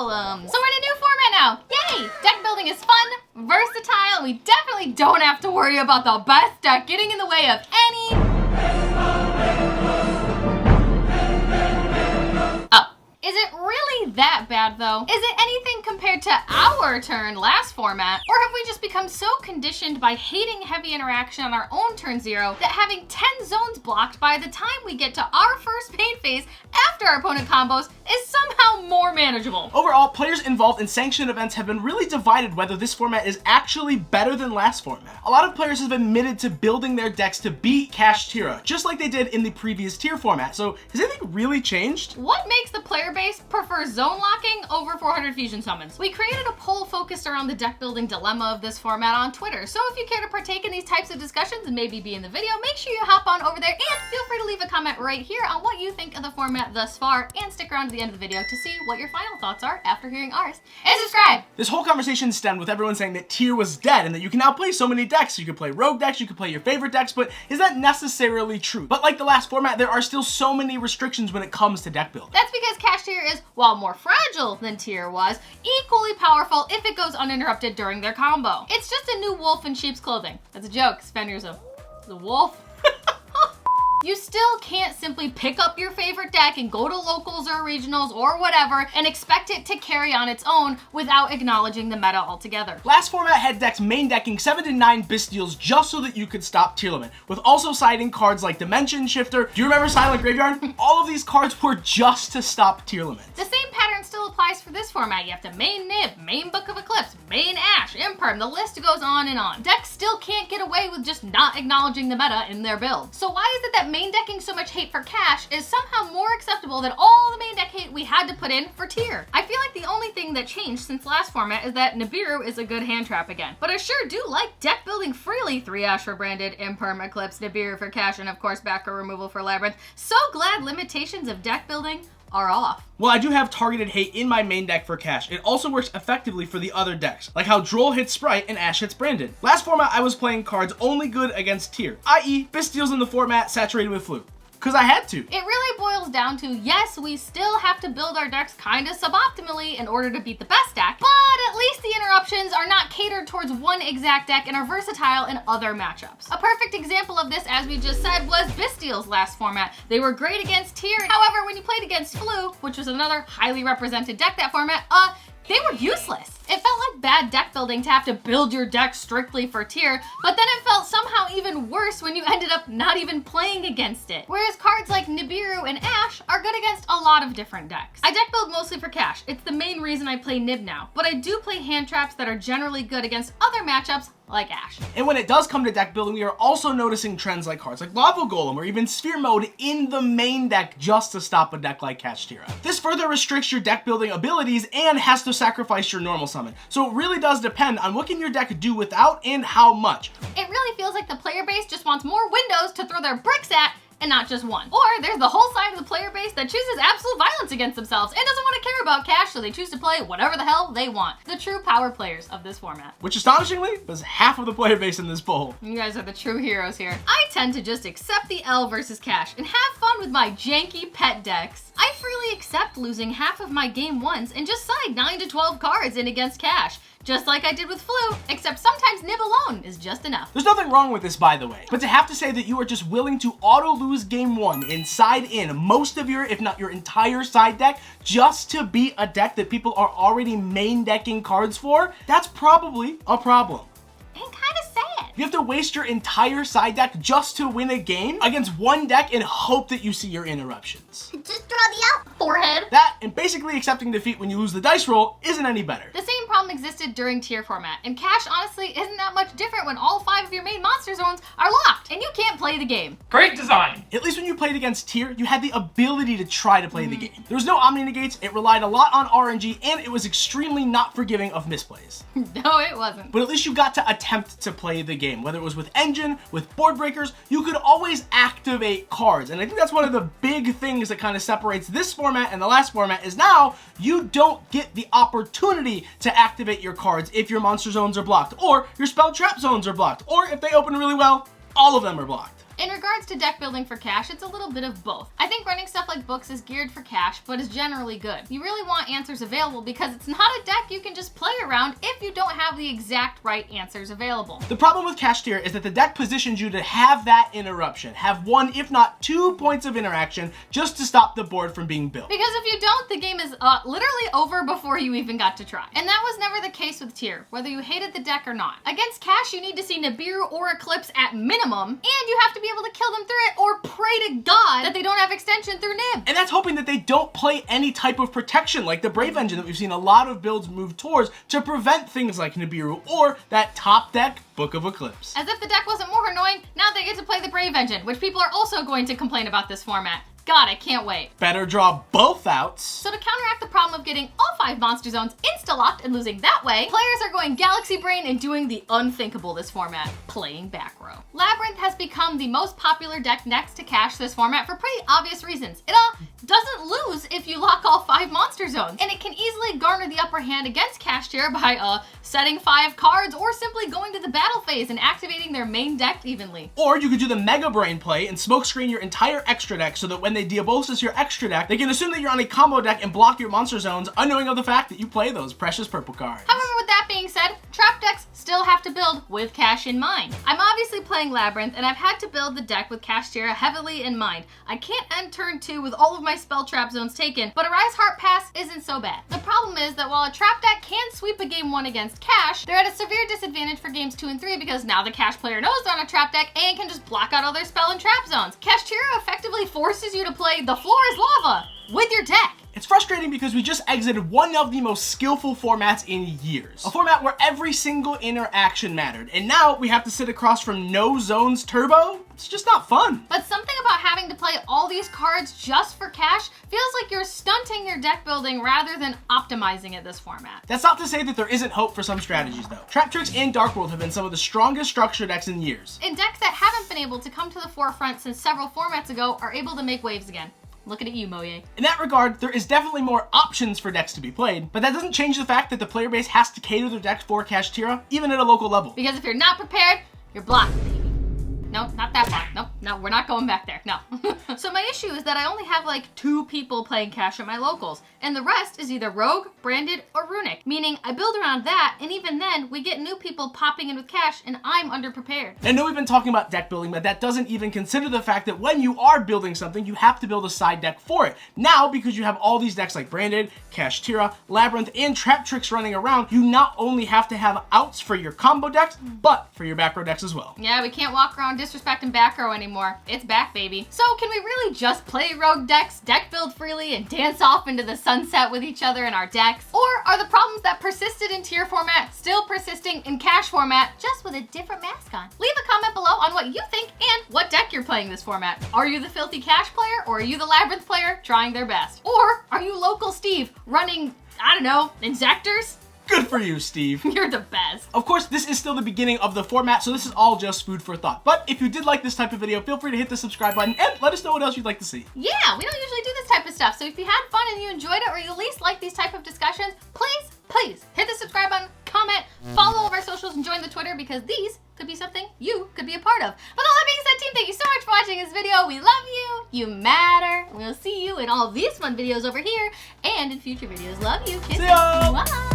columns. So we're in a new format now. Yay! Deck building is fun, versatile, and we definitely don't have to worry about the best deck getting in the way of any... Is it really that bad though? Is it anything compared to our turn last format? Or have we just become so conditioned by hating heavy interaction on our own turn 0 that having 10 zones blocked by the time we get to our first main phase after our opponent combos is somehow more manageable? Overall, players involved in sanctioned events have been really divided whether this format is actually better than last format. A lot of players have admitted to building their decks to beat Kashtira, just like they did in the previous tier format. So has anything really changed? What makes the player base prefer zone locking over 400 fusion summons? We created a poll focused around the deck building dilemma of this format on Twitter, so if you care to partake in these types of discussions and maybe be in the video, make sure you hop on over there and feel free to leave a comment right here on what you think of the format thus far, and stick around to the end of the video to see what your final thoughts are after hearing ours. And subscribe! This whole conversation stemmed with everyone saying that tier was dead and that you can now play so many decks. You can play rogue decks, you can play your favorite decks, but is that necessarily true? But like the last format, there are still so many restrictions when it comes to deck building. That's because Kashtira is, while more fragile than tier was, equally powerful if it goes uninterrupted during their combo. It's just a new wolf in sheep's clothing. That's a joke. Spender's the wolf. You still can't simply pick up your favorite deck and go to locals or regionals or whatever and expect it to carry on its own without acknowledging the meta altogether. Last format had decks main decking 7 to 9 Bystials just so that you could stop tier limit, with also siding cards like Dimension Shifter. Do you remember Silent Graveyard? All of these cards were just to stop tier limit. The same pattern still applies for this format. You have to main Nib, main Book of Eclipse, main Ash, Imperm, the list goes on and on. Decks still can't get away with just not acknowledging the meta in their build. So why is it that main decking so much hate for Cash is somehow more acceptable than all the main deck hate we had to put in for tier? I feel like the only thing that changed since last format is that Nibiru is a good hand trap again. But I sure do like deck building freely. 3 Ash for Branded, Imperm, Eclipse, Nibiru for Cash, and of course backer removal for Labyrinth. So glad limitations of deck building are off. Well, I do have targeted hate in my main deck for Cash. It also works effectively for the other decks, like how Droll hits Sprite and Ash hits Branded. Last format, I was playing cards only good against tier, i.e. Bystials in the format saturated with Flute. Because I had to. It really boils down to, yes, we still have to build our decks kind of suboptimally in order to beat the best deck, but at least the interruptions are not catered towards one exact deck and are versatile in other matchups. A perfect example of this, as we just said, was Bystials last format. They were great against tier. However, when you played against Flu, which was another highly represented deck that format, they were useless. It felt like bad deck building to have to build your deck strictly for tier, but then it felt somehow even worse when you ended up not even playing against it. Whereas cards like Nibiru and Ash are good against a lot of different decks. I deck build mostly for Cash. It's the main reason I play Nib now, but I do play hand traps that are generally good against other matchups like Ash. And when it does come to deck building, we are also noticing trends like cards like Lava Golem or even Sphere Mode in the main deck just to stop a deck like Kashtira. This further restricts your deck building abilities and has to sacrifice your normal summon. So it really does depend on what can your deck do without and how much. It really feels like the player base just wants more windows to throw their bricks at and not just one. Or there's the whole side of the player base that chooses absolute violence against themselves and doesn't want to care about Cash, so they choose to play whatever the hell they want. The true power players of this format. Which astonishingly was half of the player base in this poll. You guys are the true heroes here. I tend to just accept the L versus Cash and have fun with my janky pet decks. I freely accept losing half of my game ones and just side 9 to 12 cards in against Cash. Just like I did with Flu, except sometimes Nib alone is just enough. There's nothing wrong with this, by the way, but to have to say that you are just willing to auto-lose game 1 and side in most of your, if not your entire side deck, just to beat a deck that people are already main decking cards for, that's probably a problem. And kind of sad. You have to waste your entire side deck just to win a game against one deck and hope that you see your interruptions. Just draw the out, forehead. That, and basically accepting defeat when you lose the dice roll, isn't any better. The same problem existed during tier format, and Cash honestly isn't that much different when all 5 of your main monster zones are locked, and you can't play the game. Great design! At least when you played against tier, you had the ability to try to play the game. There was no Omni Negates, it relied a lot on RNG, and it was extremely not forgiving of misplays. No, it wasn't. But at least you got to attempt to play the game. Whether it was with Engine, with board breakers, you could always activate cards. And I think that's one of the big things that kind of separates this format and the last format is now you don't get the opportunity to activate your cards if your monster zones are blocked, or your spell trap zones are blocked, or if they open really well, all of them are blocked. In regards to deck building for cash, it's a little bit of both. I think running stuff like books is geared for cash, but is generally good. You really want answers available because it's not a deck you can just play around if you don't have the exact right answers available. The problem with Kashtira is that the deck positions you to have that interruption, have one if not 2 points of interaction just to stop the board from being built. Because if you don't, the game is literally over before you even got to try. And that was never the case with Tier, whether you hated the deck or not. Against cash, you need to see Nibiru or Eclipse at minimum, and you have to be able to kill them through it or pray to God that they don't have extension through Nib. And that's hoping that they don't play any type of protection like the Brave Engine that we've seen a lot of builds move towards to prevent things like Nibiru or that top deck Book of Eclipse. As if the deck wasn't more annoying, now they get to play the Brave Engine, which people are also going to complain about this format. God, I can't wait. Better draw both outs. So to counteract the problem of getting all 5 monster zones insta-locked and losing that way, players are going Galaxy Brain and doing the unthinkable this format, playing back row. Labyrinth has become the most popular deck next to cash this format for pretty obvious reasons. It doesn't lose if you lock all 5 monster zones, and it can easily garner the upper hand against Kashtira by setting 5 cards or simply going to the battle phase and activating their main deck evenly. Or you could do the Mega Brain play and smokescreen your entire extra deck so that when they Diabosis your extra deck, they can assume that you're on a combo deck and block your monster zones, unknowing of the fact that you play those precious purple cards. However, with that being said, trap decks still have to build with cash in mind. I'm obviously playing Labyrinth, and I've had to build the deck with Kashtira heavily in mind. I can't end turn 2 with all of my spell trap zones taken, but a Rise Heart Pass isn't so bad. The problem is that while a trap deck can sweep a game 1 against cash, they're at a severe disadvantage for games 2 and 3 because now the cash player knows they're on a trap deck and can just block out all their spell and trap zones. Kashtira effectively forces you to play the floor is lava with your deck. It's frustrating because we just exited one of the most skillful formats in years. A format where every single interaction mattered, and now we have to sit across from no zones turbo? It's just not fun. But something about having to play all these cards just for cash feels like you're stunting your deck building rather than optimizing it this format. That's not to say that there isn't hope for some strategies though. Trap Tricks and Dark World have been some of the strongest structure decks in years. And decks that haven't been able to come to the forefront since several formats ago are able to make waves again. Looking at you, Moye. In that regard, there is definitely more options for decks to be played, but that doesn't change the fact that the player base has to cater their decks for Kashtira, even at a local level. Because if you're not prepared, you're blocked, baby. No, not that block. Nope, no, we're not going back there. No. So my issue is that I only have like 2 people playing cash at my locals, and the rest is either rogue, branded, or runic, meaning I build around that, and even then, we get new people popping in with cash, and I'm underprepared. I know we've been talking about deck building, but that doesn't even consider the fact that when you are building something, you have to build a side deck for it. Now, because you have all these decks like Branded, Kashtira, Labyrinth, and Trap Tricks running around, you not only have to have outs for your combo decks, but for your back row decks as well. Yeah, we can't walk around disrespecting back row anymore. It's back, baby. So can we really just play rogue decks, deck build freely, and dance off into the sunset with each other in our decks? Or are the problems that persisted in tier format still persisting in cash format, just with a different mask on? Leave a comment below on what you think and what deck you're playing this format. Are you the filthy cash player, or are you the Labyrinth player trying their best? Or are you local Steve running, I don't know, Insectors? Good for you, Steve. You're the best. Of course, this is still the beginning of the format, so this is all just food for thought. But if you did like this type of video, feel free to hit the subscribe button and let us know what else you'd like to see. Yeah, we don't usually do this type of stuff, so if you had fun and you enjoyed it, or you at least like these type of discussions, please hit the subscribe button, comment, follow all of our socials, and join the Twitter, because these could be something you could be a part of. But all that being said, team, thank you so much for watching this video. We love you. You matter. We'll see you in all these fun videos over here and in future videos. Love you. Kisses. See ya. Bye.